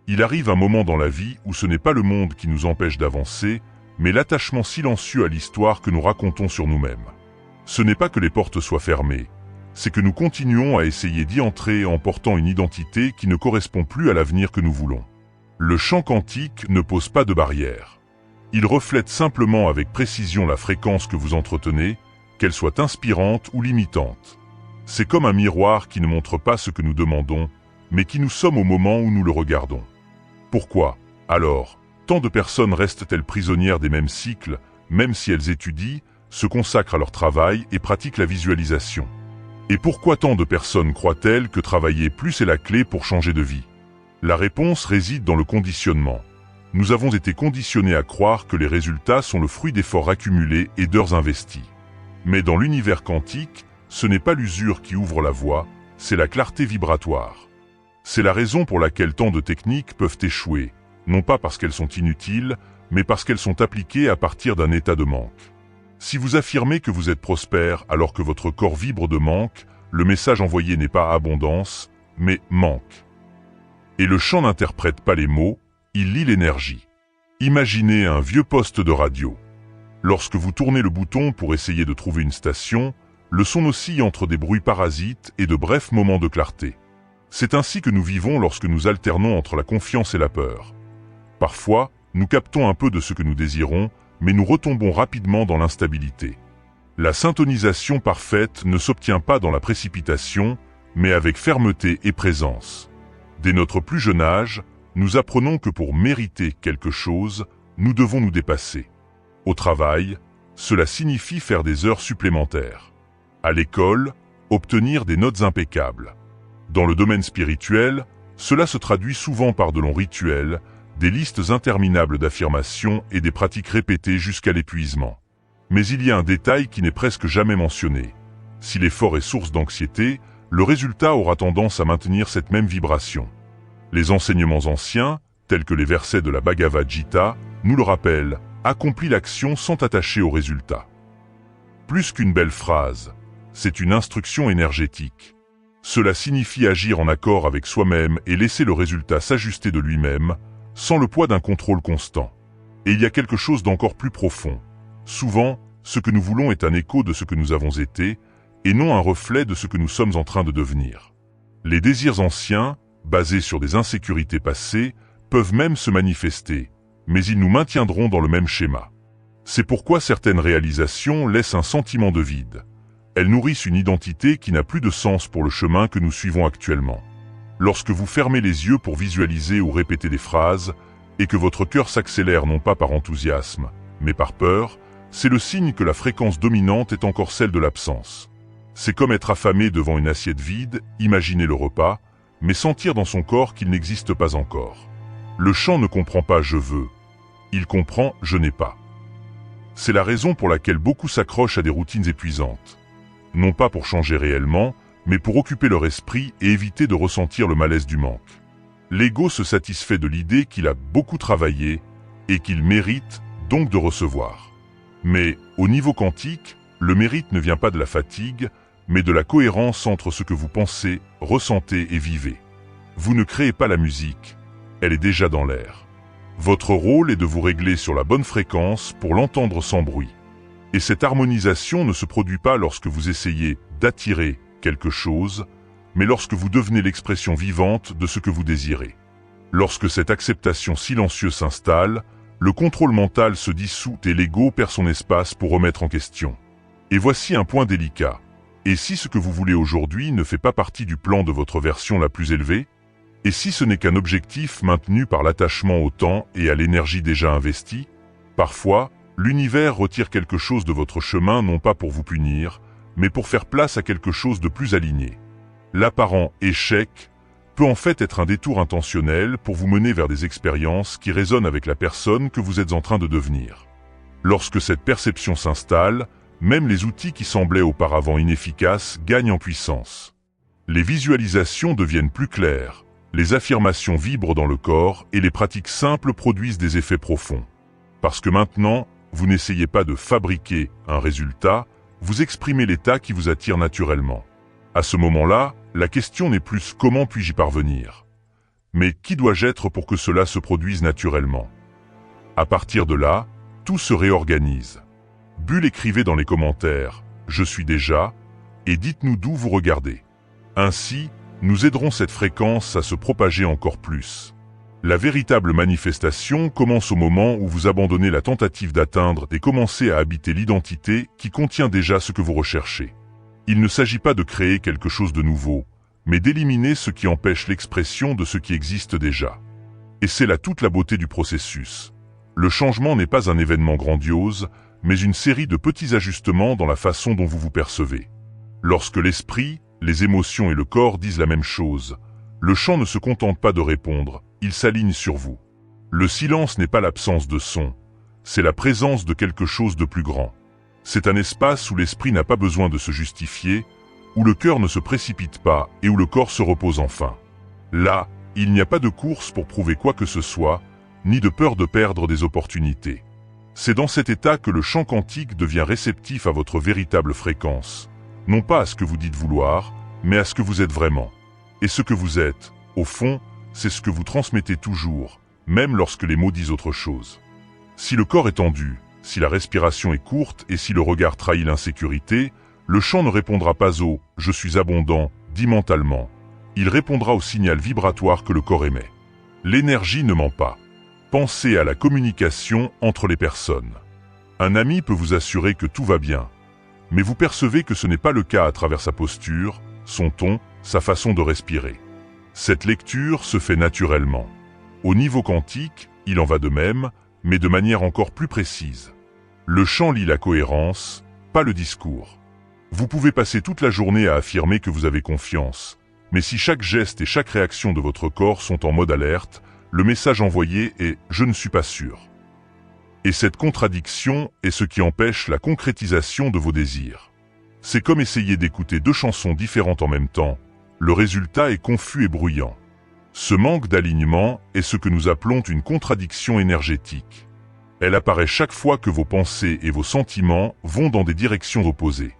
Il arrive un moment dans la vie où ce n'est pas le monde qui nous empêche d'avancer, mais l'attachement silencieux à l'histoire que nous racontons sur nous-mêmes. Ce n'est pas que les portes soient fermées, c'est que nous continuons à essayer d'y entrer en portant une identité qui ne correspond plus à l'avenir que nous voulons. Le champ quantique ne pose pas de barrière. Il reflète simplement avec précision la fréquence que vous entretenez, qu'elle soit inspirante ou limitante. C'est comme un miroir qui ne montre pas ce que nous demandons, mais qui nous sommes au moment où nous le regardons. Pourquoi, alors, tant de personnes restent-elles prisonnières des mêmes cycles, même si elles étudient, se consacrent à leur travail et pratiquent la visualisation? Et pourquoi tant de personnes croient-elles que travailler plus est la clé pour changer de vie? La réponse réside dans le conditionnement. Nous avons été conditionnés à croire que les résultats sont le fruit d'efforts accumulés et d'heures investies. Mais dans l'univers quantique, ce n'est pas l'usure qui ouvre la voie, c'est la clarté vibratoire. C'est la raison pour laquelle tant de techniques peuvent échouer, non pas parce qu'elles sont inutiles, mais parce qu'elles sont appliquées à partir d'un état de manque. Si vous affirmez que vous êtes prospère alors que votre corps vibre de manque, le message envoyé n'est pas abondance, mais manque. Et le chant n'interprète pas les mots, il lit l'énergie. Imaginez un vieux poste de radio. Lorsque vous tournez le bouton pour essayer de trouver une station, le son oscille entre des bruits parasites et de brefs moments de clarté. C'est ainsi que nous vivons lorsque nous alternons entre la confiance et la peur. Parfois, nous captons un peu de ce que nous désirons, mais nous retombons rapidement dans l'instabilité. La syntonisation parfaite ne s'obtient pas dans la précipitation, mais avec fermeté et présence. Dès notre plus jeune âge, nous apprenons que pour mériter quelque chose, nous devons nous dépasser. Au travail, cela signifie faire des heures supplémentaires. À l'école, obtenir des notes impeccables. Dans le domaine spirituel, cela se traduit souvent par de longs rituels, des listes interminables d'affirmations et des pratiques répétées jusqu'à l'épuisement. Mais il y a un détail qui n'est presque jamais mentionné. Si l'effort est source d'anxiété, le résultat aura tendance à maintenir cette même vibration. Les enseignements anciens, tels que les versets de la Bhagavad Gita, nous le rappellent, accomplis l'action sans t'attacher au résultat. Plus qu'une belle phrase, c'est une instruction énergétique. Cela signifie agir en accord avec soi-même et laisser le résultat s'ajuster de lui-même, sans le poids d'un contrôle constant. Et il y a quelque chose d'encore plus profond. Souvent, ce que nous voulons est un écho de ce que nous avons été, et non un reflet de ce que nous sommes en train de devenir. Les désirs anciens, basés sur des insécurités passées, peuvent même se manifester, mais ils nous maintiendront dans le même schéma. C'est pourquoi certaines réalisations laissent un sentiment de vide. Elles nourrissent une identité qui n'a plus de sens pour le chemin que nous suivons actuellement. Lorsque vous fermez les yeux pour visualiser ou répéter des phrases, et que votre cœur s'accélère non pas par enthousiasme, mais par peur, c'est le signe que la fréquence dominante est encore celle de l'absence. C'est comme être affamé devant une assiette vide, imaginer le repas, mais sentir dans son corps qu'il n'existe pas encore. Le chant ne comprend pas « je veux », il comprend « je n'ai pas ». C'est la raison pour laquelle beaucoup s'accrochent à des routines épuisantes. Non pas pour changer réellement, mais pour occuper leur esprit et éviter de ressentir le malaise du manque. L'ego se satisfait de l'idée qu'il a beaucoup travaillé et qu'il mérite donc de recevoir. Mais, au niveau quantique, le mérite ne vient pas de la fatigue, mais de la cohérence entre ce que vous pensez, ressentez et vivez. Vous ne créez pas la musique, elle est déjà dans l'air. Votre rôle est de vous régler sur la bonne fréquence pour l'entendre sans bruit. Et cette harmonisation ne se produit pas lorsque vous essayez d'attirer quelque chose, mais lorsque vous devenez l'expression vivante de ce que vous désirez. Lorsque cette acceptation silencieuse s'installe, le contrôle mental se dissout et l'ego perd son espace pour remettre en question. Et voici un point délicat. Et si ce que vous voulez aujourd'hui ne fait pas partie du plan de votre version la plus élevée? Et si ce n'est qu'un objectif maintenu par l'attachement au temps et à l'énergie déjà investie? Parfois, l'univers retire quelque chose de votre chemin non pas pour vous punir, mais pour faire place à quelque chose de plus aligné. L'apparent échec peut en fait être un détour intentionnel pour vous mener vers des expériences qui résonnent avec la personne que vous êtes en train de devenir. Lorsque cette perception s'installe, même les outils qui semblaient auparavant inefficaces gagnent en puissance. Les visualisations deviennent plus claires, les affirmations vibrent dans le corps et les pratiques simples produisent des effets profonds. Parce que maintenant, vous n'essayez pas de fabriquer un résultat, vous exprimez l'état qui vous attire naturellement. À ce moment-là, la question n'est plus « comment puis-je y parvenir ?» Mais qui dois-je être pour que cela se produise naturellement? À partir de là, tout se réorganise. Bulle, écrivez dans les commentaires « Je suis déjà » et dites-nous d'où vous regardez. Ainsi, nous aiderons cette fréquence à se propager encore plus. La véritable manifestation commence au moment où vous abandonnez la tentative d'atteindre et commencez à habiter l'identité qui contient déjà ce que vous recherchez. Il ne s'agit pas de créer quelque chose de nouveau, mais d'éliminer ce qui empêche l'expression de ce qui existe déjà. Et c'est là toute la beauté du processus. Le changement n'est pas un événement grandiose, mais une série de petits ajustements dans la façon dont vous vous percevez. Lorsque l'esprit, les émotions et le corps disent la même chose, le chant ne se contente pas de répondre, il s'aligne sur vous. Le silence n'est pas l'absence de son, c'est la présence de quelque chose de plus grand. C'est un espace où l'esprit n'a pas besoin de se justifier, où le cœur ne se précipite pas et où le corps se repose enfin. Là, il n'y a pas de course pour prouver quoi que ce soit, ni de peur de perdre des opportunités. C'est dans cet état que le chant quantique devient réceptif à votre véritable fréquence, non pas à ce que vous dites vouloir, mais à ce que vous êtes vraiment. Et ce que vous êtes, au fond, c'est ce que vous transmettez toujours, même lorsque les mots disent autre chose. Si le corps est tendu, si la respiration est courte et si le regard trahit l'insécurité, le chant ne répondra pas au « je suis abondant » dit mentalement. Il répondra au signal vibratoire que le corps émet. L'énergie ne ment pas. Pensez à la communication entre les personnes. Un ami peut vous assurer que tout va bien, mais vous percevez que ce n'est pas le cas à travers sa posture, son ton, sa façon de respirer. Cette lecture se fait naturellement. Au niveau quantique, il en va de même, mais de manière encore plus précise. Le chant lit la cohérence, pas le discours. Vous pouvez passer toute la journée à affirmer que vous avez confiance, mais si chaque geste et chaque réaction de votre corps sont en mode alerte, le message envoyé est « je ne suis pas sûr ». Et cette contradiction est ce qui empêche la concrétisation de vos désirs. C'est comme essayer d'écouter deux chansons différentes en même temps, le résultat est confus et bruyant. Ce manque d'alignement est ce que nous appelons une contradiction énergétique. Elle apparaît chaque fois que vos pensées et vos sentiments vont dans des directions opposées.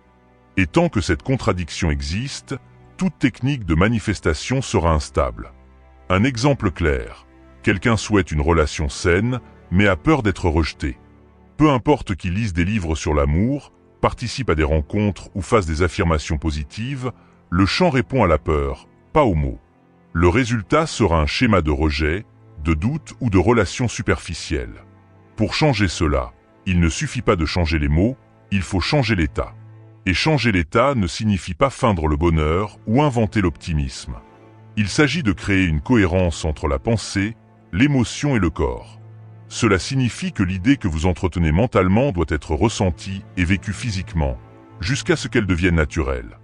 Et tant que cette contradiction existe, toute technique de manifestation sera instable. Un exemple clair. Quelqu'un souhaite une relation saine, mais a peur d'être rejeté. Peu importe qu'il lise des livres sur l'amour, participe à des rencontres ou fasse des affirmations positives, le chant répond à la peur, pas aux mots. Le résultat sera un schéma de rejet, de doute ou de relation superficielle. Pour changer cela, il ne suffit pas de changer les mots, il faut changer l'état. Et changer l'état ne signifie pas feindre le bonheur ou inventer l'optimisme. Il s'agit de créer une cohérence entre la pensée, l'émotion et le corps. Cela signifie que l'idée que vous entretenez mentalement doit être ressentie et vécue physiquement, jusqu'à ce qu'elle devienne naturelle.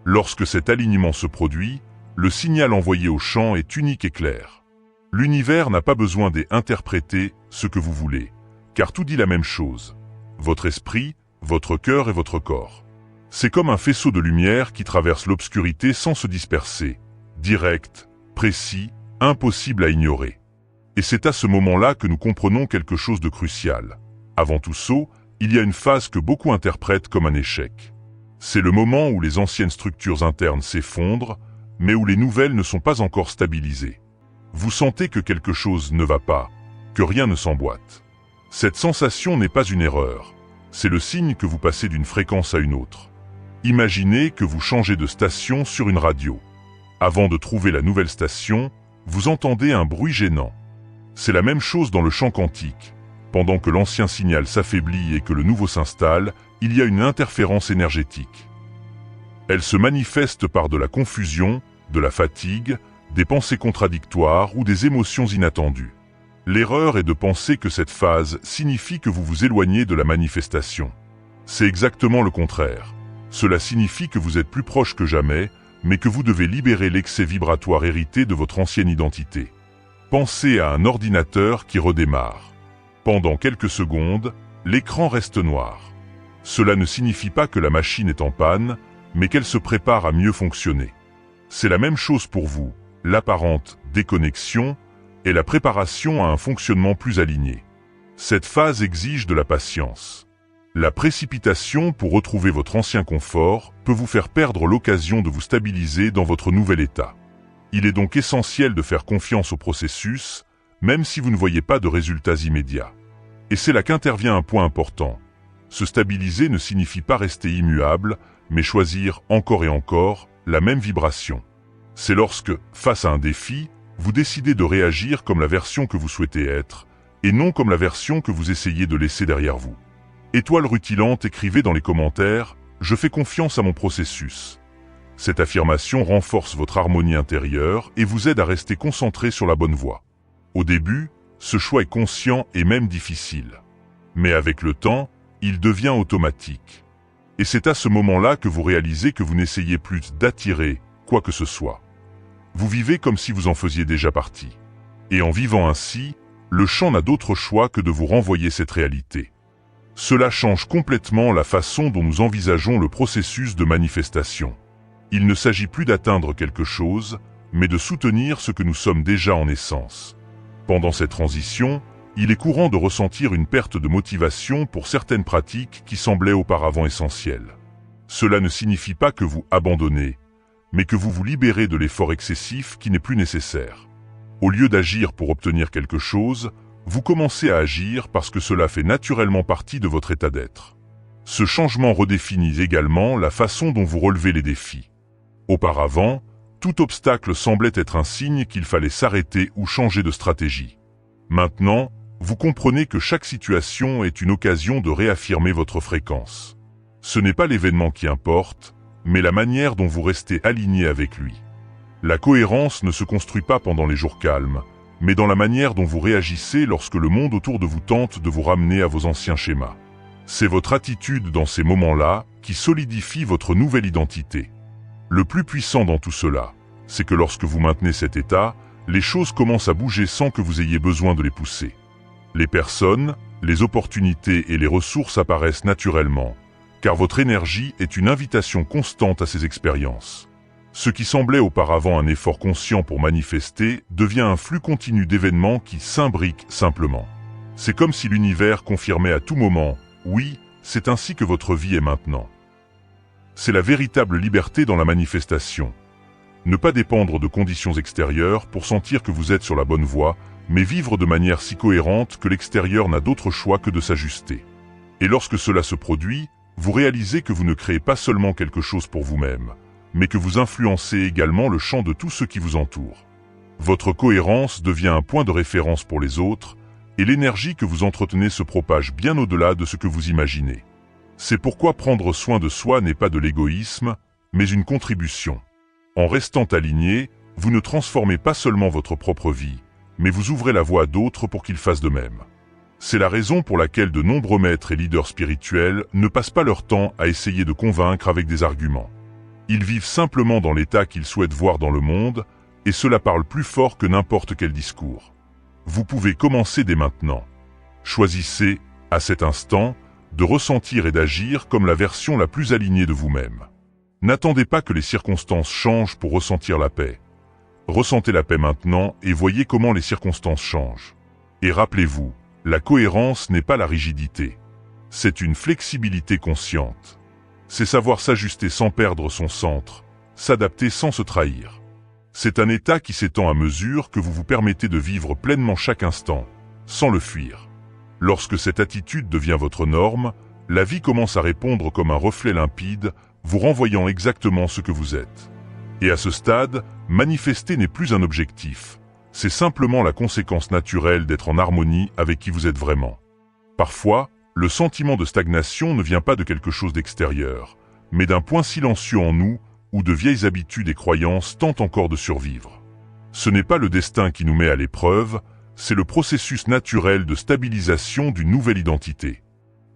Lorsque cet alignement se produit, le signal envoyé au chant est unique et clair. L'univers n'a pas besoin d'interpréter ce que vous voulez, car tout dit la même chose. Votre esprit, votre cœur et votre corps. C'est comme un faisceau de lumière qui traverse l'obscurité sans se disperser. Direct, précis, impossible à ignorer. Et c'est à ce moment-là que nous comprenons quelque chose de crucial. Avant tout saut, il y a une phase que beaucoup interprètent comme un échec. C'est le moment où les anciennes structures internes s'effondrent, mais où les nouvelles ne sont pas encore stabilisées. Vous sentez que quelque chose ne va pas, que rien ne s'emboîte. Cette sensation n'est pas une erreur, c'est le signe que vous passez d'une fréquence à une autre. Imaginez que vous changez de station sur une radio. Avant de trouver la nouvelle station, vous entendez un bruit gênant. C'est la même chose dans le champ quantique. Pendant que l'ancien signal s'affaiblit et que le nouveau s'installe, il y a une interférence énergétique. Elle se manifeste par de la confusion, de la fatigue, des pensées contradictoires ou des émotions inattendues. L'erreur est de penser que cette phase signifie que vous vous éloignez de la manifestation. C'est exactement le contraire. Cela signifie que vous êtes plus proche que jamais, mais que vous devez libérer l'excès vibratoire hérité de votre ancienne identité. Pensez à un ordinateur qui redémarre. Pendant quelques secondes, l'écran reste noir. Cela ne signifie pas que la machine est en panne, mais qu'elle se prépare à mieux fonctionner. C'est la même chose pour vous, l'apparente déconnexion et la préparation à un fonctionnement plus aligné. Cette phase exige de la patience. La précipitation pour retrouver votre ancien confort peut vous faire perdre l'occasion de vous stabiliser dans votre nouvel état. Il est donc essentiel de faire confiance au processus, même si vous ne voyez pas de résultats immédiats. Et c'est là qu'intervient un point important. Se stabiliser ne signifie pas rester immuable, mais choisir encore et encore la même vibration. C'est lorsque, face à un défi, vous décidez de réagir comme la version que vous souhaitez être, et non comme la version que vous essayez de laisser derrière vous. Étoile rutilante, écrivez dans les commentaires « Je fais confiance à mon processus ». Cette affirmation renforce votre harmonie intérieure et vous aide à rester concentré sur la bonne voie. Au début, ce choix est conscient et même difficile. Mais avec le temps, il devient automatique. Et c'est à ce moment-là que vous réalisez que vous n'essayez plus d'attirer quoi que ce soit. Vous vivez comme si vous en faisiez déjà partie. Et en vivant ainsi, le champ n'a d'autre choix que de vous renvoyer cette réalité. Cela change complètement la façon dont nous envisageons le processus de manifestation. Il ne s'agit plus d'atteindre quelque chose, mais de soutenir ce que nous sommes déjà en essence. Pendant cette transition, il est courant de ressentir une perte de motivation pour certaines pratiques qui semblaient auparavant essentielles. Cela ne signifie pas que vous abandonnez, mais que vous vous libérez de l'effort excessif qui n'est plus nécessaire. Au lieu d'agir pour obtenir quelque chose, vous commencez à agir parce que cela fait naturellement partie de votre état d'être. Ce changement redéfinit également la façon dont vous relevez les défis. Auparavant, tout obstacle semblait être un signe qu'il fallait s'arrêter ou changer de stratégie. Maintenant, vous comprenez que chaque situation est une occasion de réaffirmer votre fréquence. Ce n'est pas l'événement qui importe, mais la manière dont vous restez aligné avec lui. La cohérence ne se construit pas pendant les jours calmes, mais dans la manière dont vous réagissez lorsque le monde autour de vous tente de vous ramener à vos anciens schémas. C'est votre attitude dans ces moments-là qui solidifie votre nouvelle identité. Le plus puissant dans tout cela, c'est que lorsque vous maintenez cet état, les choses commencent à bouger sans que vous ayez besoin de les pousser. Les personnes, les opportunités et les ressources apparaissent naturellement, car votre énergie est une invitation constante à ces expériences. Ce qui semblait auparavant un effort conscient pour manifester devient un flux continu d'événements qui s'imbriquent simplement. C'est comme si l'univers confirmait à tout moment « Oui, c'est ainsi que votre vie est maintenant ». C'est la véritable liberté dans la manifestation. Ne pas dépendre de conditions extérieures pour sentir que vous êtes sur la bonne voie, mais vivre de manière si cohérente que l'extérieur n'a d'autre choix que de s'ajuster. Et lorsque cela se produit, vous réalisez que vous ne créez pas seulement quelque chose pour vous-même, mais que vous influencez également le champ de tous ceux qui vous entourent. Votre cohérence devient un point de référence pour les autres, et l'énergie que vous entretenez se propage bien au-delà de ce que vous imaginez. C'est pourquoi prendre soin de soi n'est pas de l'égoïsme, mais une contribution. En restant aligné, vous ne transformez pas seulement votre propre vie, mais vous ouvrez la voie à d'autres pour qu'ils fassent de même. C'est la raison pour laquelle de nombreux maîtres et leaders spirituels ne passent pas leur temps à essayer de convaincre avec des arguments. Ils vivent simplement dans l'état qu'ils souhaitent voir dans le monde, et cela parle plus fort que n'importe quel discours. Vous pouvez commencer dès maintenant. Choisissez, à cet instant, de ressentir et d'agir comme la version la plus alignée de vous-même. N'attendez pas que les circonstances changent pour ressentir la paix. Ressentez la paix maintenant et voyez comment les circonstances changent. Et rappelez-vous, la cohérence n'est pas la rigidité. C'est une flexibilité consciente. C'est savoir s'ajuster sans perdre son centre, s'adapter sans se trahir. C'est un état qui s'étend à mesure que vous vous permettez de vivre pleinement chaque instant, sans le fuir. Lorsque cette attitude devient votre norme, la vie commence à répondre comme un reflet limpide, vous renvoyant exactement ce que vous êtes. Et à ce stade, manifester n'est plus un objectif. C'est simplement la conséquence naturelle d'être en harmonie avec qui vous êtes vraiment. Parfois, le sentiment de stagnation ne vient pas de quelque chose d'extérieur, mais d'un point silencieux en nous où de vieilles habitudes et croyances tentent encore de survivre. Ce n'est pas le destin qui nous met à l'épreuve, c'est le processus naturel de stabilisation d'une nouvelle identité.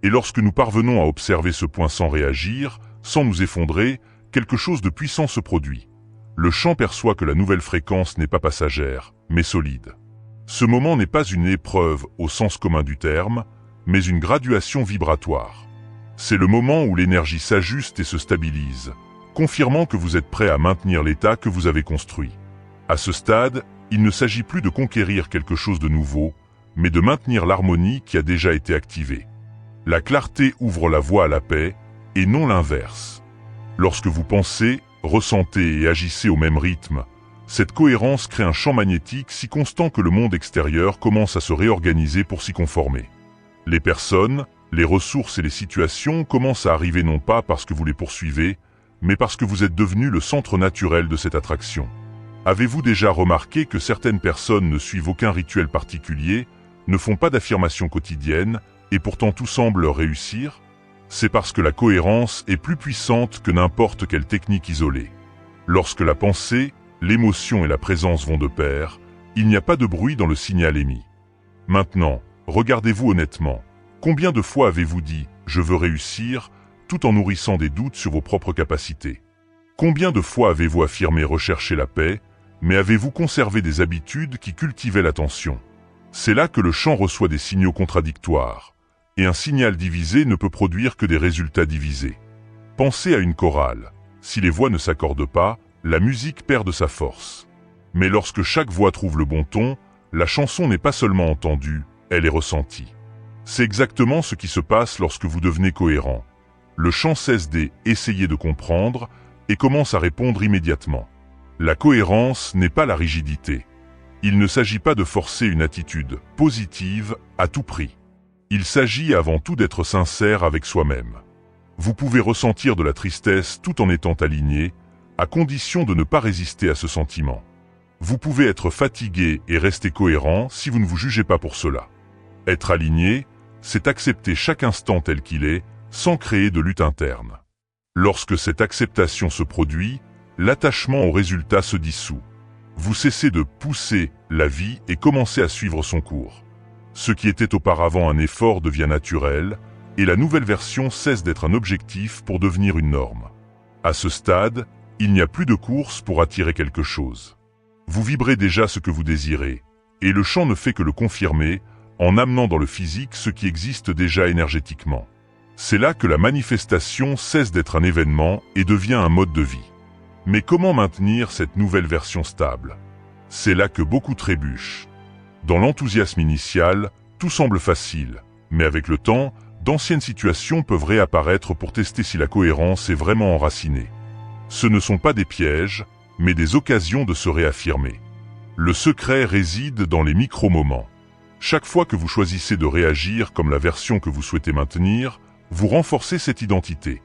Et lorsque nous parvenons à observer ce point sans réagir, sans nous effondrer, quelque chose de puissant se produit. Le champ perçoit que la nouvelle fréquence n'est pas passagère, mais solide. Ce moment n'est pas une épreuve au sens commun du terme, mais une graduation vibratoire. C'est le moment où l'énergie s'ajuste et se stabilise, confirmant que vous êtes prêt à maintenir l'état que vous avez construit. À ce stade, il ne s'agit plus de conquérir quelque chose de nouveau, mais de maintenir l'harmonie qui a déjà été activée. La clarté ouvre la voie à la paix, et non l'inverse. Lorsque vous pensez, ressentez et agissez au même rythme, Cette cohérence crée un champ magnétique si constant que le monde extérieur commence à se réorganiser pour s'y conformer. Les personnes, les ressources et les situations commencent à arriver non pas parce que vous les poursuivez, mais parce que vous êtes devenu le centre naturel de cette attraction. Avez-vous déjà remarqué que certaines personnes ne suivent aucun rituel particulier, ne font pas d'affirmations quotidiennes, et pourtant tout semble leur réussir? C'est parce que la cohérence est plus puissante que n'importe quelle technique isolée. Lorsque la pensée, l'émotion et la présence vont de pair, il n'y a pas de bruit dans le signal émis. Maintenant, regardez-vous honnêtement. Combien de fois avez-vous dit « je veux réussir » tout en nourrissant des doutes sur vos propres capacités? Combien de fois avez-vous affirmé rechercher la paix, mais avez-vous conservé des habitudes qui cultivaient la tension? C'est là que le champ reçoit des signaux contradictoires. Et un signal divisé ne peut produire que des résultats divisés. Pensez à une chorale. Si les voix ne s'accordent pas, la musique perd de sa force. Mais lorsque chaque voix trouve le bon ton, la chanson n'est pas seulement entendue, elle est ressentie. C'est exactement ce qui se passe lorsque vous devenez cohérent. Le chant cesse d'essayer de comprendre et commence à répondre immédiatement. La cohérence n'est pas la rigidité. Il ne s'agit pas de forcer une attitude positive à tout prix. Il s'agit avant tout d'être sincère avec soi-même. Vous pouvez ressentir de la tristesse tout en étant aligné, à condition de ne pas résister à ce sentiment. Vous pouvez être fatigué et rester cohérent si vous ne vous jugez pas pour cela. Être aligné, c'est accepter chaque instant tel qu'il est, sans créer de lutte interne. Lorsque cette acceptation se produit, l'attachement au résultat se dissout. Vous cessez de pousser la vie et commencez à suivre son cours. Ce qui était auparavant un effort devient naturel, et la nouvelle version cesse d'être un objectif pour devenir une norme. À ce stade, il n'y a plus de course pour attirer quelque chose. Vous vibrez déjà ce que vous désirez, et le champ ne fait que le confirmer, en amenant dans le physique ce qui existe déjà énergétiquement. C'est là que la manifestation cesse d'être un événement et devient un mode de vie. Mais comment maintenir cette nouvelle version stable? C'est là que beaucoup trébuchent. Dans l'enthousiasme initial, tout semble facile, mais avec le temps, d'anciennes situations peuvent réapparaître pour tester si la cohérence est vraiment enracinée. Ce ne sont pas des pièges, mais des occasions de se réaffirmer. Le secret réside dans les micro-moments. Chaque fois que vous choisissez de réagir comme la version que vous souhaitez maintenir, vous renforcez cette identité.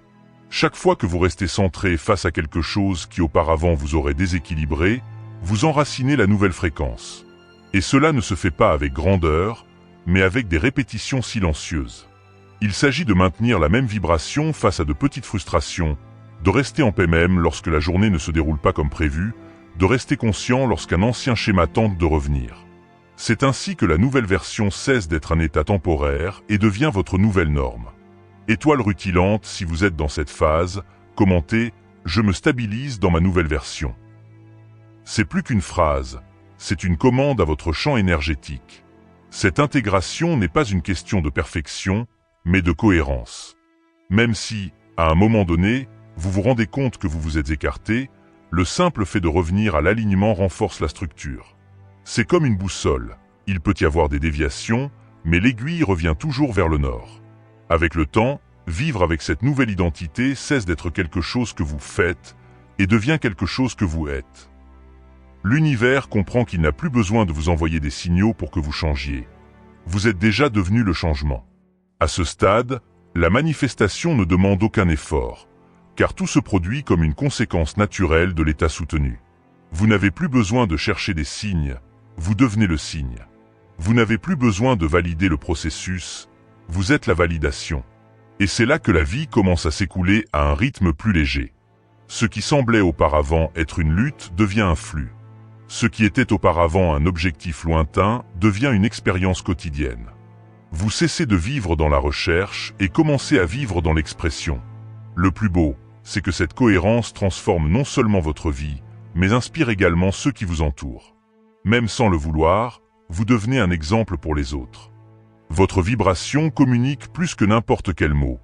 Chaque fois que vous restez centré face à quelque chose qui auparavant vous aurait déséquilibré, vous enracinez la nouvelle fréquence. Et cela ne se fait pas avec grandeur, mais avec des répétitions silencieuses. Il s'agit de maintenir la même vibration face à de petites frustrations, de rester en paix même lorsque la journée ne se déroule pas comme prévu, de rester conscient lorsqu'un ancien schéma tente de revenir. C'est ainsi que la nouvelle version cesse d'être un état temporaire et devient votre nouvelle norme. Étoile rutilante, si vous êtes dans cette phase, commentez « Je me stabilise dans ma nouvelle version ». C'est plus qu'une phrase. C'est une commande à votre champ énergétique. Cette intégration n'est pas une question de perfection, mais de cohérence. Même si, à un moment donné, vous vous rendez compte que vous vous êtes écarté, le simple fait de revenir à l'alignement renforce la structure. C'est comme une boussole. Il peut y avoir des déviations, mais l'aiguille revient toujours vers le nord. Avec le temps, vivre avec cette nouvelle identité cesse d'être quelque chose que vous faites et devient quelque chose que vous êtes. L'univers comprend qu'il n'a plus besoin de vous envoyer des signaux pour que vous changiez. Vous êtes déjà devenu le changement. À ce stade, la manifestation ne demande aucun effort, car tout se produit comme une conséquence naturelle de l'état soutenu. Vous n'avez plus besoin de chercher des signes, vous devenez le signe. Vous n'avez plus besoin de valider le processus, vous êtes la validation. Et c'est là que la vie commence à s'écouler à un rythme plus léger. Ce qui semblait auparavant être une lutte devient un flux. Ce qui était auparavant un objectif lointain devient une expérience quotidienne. Vous cessez de vivre dans la recherche et commencez à vivre dans l'expression. Le plus beau, c'est que cette cohérence transforme non seulement votre vie, mais inspire également ceux qui vous entourent. Même sans le vouloir, vous devenez un exemple pour les autres. Votre vibration communique plus que n'importe quel mot,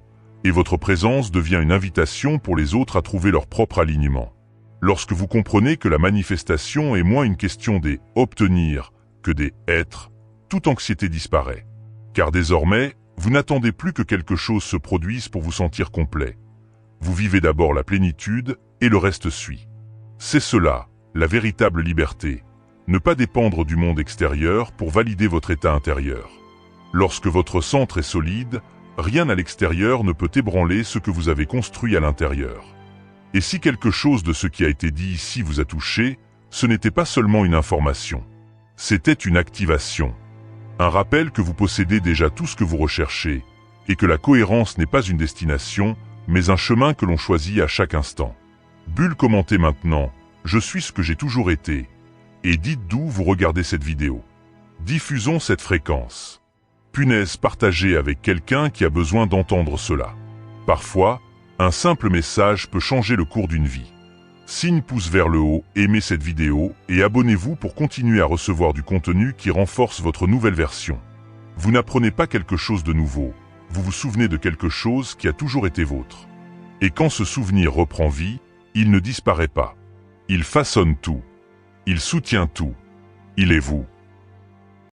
et votre présence devient une invitation pour les autres à trouver leur propre alignement. Lorsque vous comprenez que la manifestation est moins une question des « obtenir » que des « être », toute anxiété disparaît. Car désormais, vous n'attendez plus que quelque chose se produise pour vous sentir complet. Vous vivez d'abord la plénitude et le reste suit. C'est cela, la véritable liberté. Ne pas dépendre du monde extérieur pour valider votre état intérieur. Lorsque votre centre est solide, rien à l'extérieur ne peut ébranler ce que vous avez construit à l'intérieur. Et si quelque chose de ce qui a été dit ici vous a touché, ce n'était pas seulement une information. C'était une activation. Un rappel que vous possédez déjà tout ce que vous recherchez, et que la cohérence n'est pas une destination, mais un chemin que l'on choisit à chaque instant. Bulle, commentez maintenant, je suis ce que j'ai toujours été. Et dites d'où vous regardez cette vidéo. Diffusons cette fréquence. Punaise, partagez avec quelqu'un qui a besoin d'entendre cela. Parfois, un simple message peut changer le cours d'une vie. Signe pouce vers le haut, aimez cette vidéo et abonnez-vous pour continuer à recevoir du contenu qui renforce votre nouvelle version. Vous n'apprenez pas quelque chose de nouveau, vous vous souvenez de quelque chose qui a toujours été vôtre. Et quand ce souvenir reprend vie, il ne disparaît pas. Il façonne tout. Il soutient tout. Il est vous.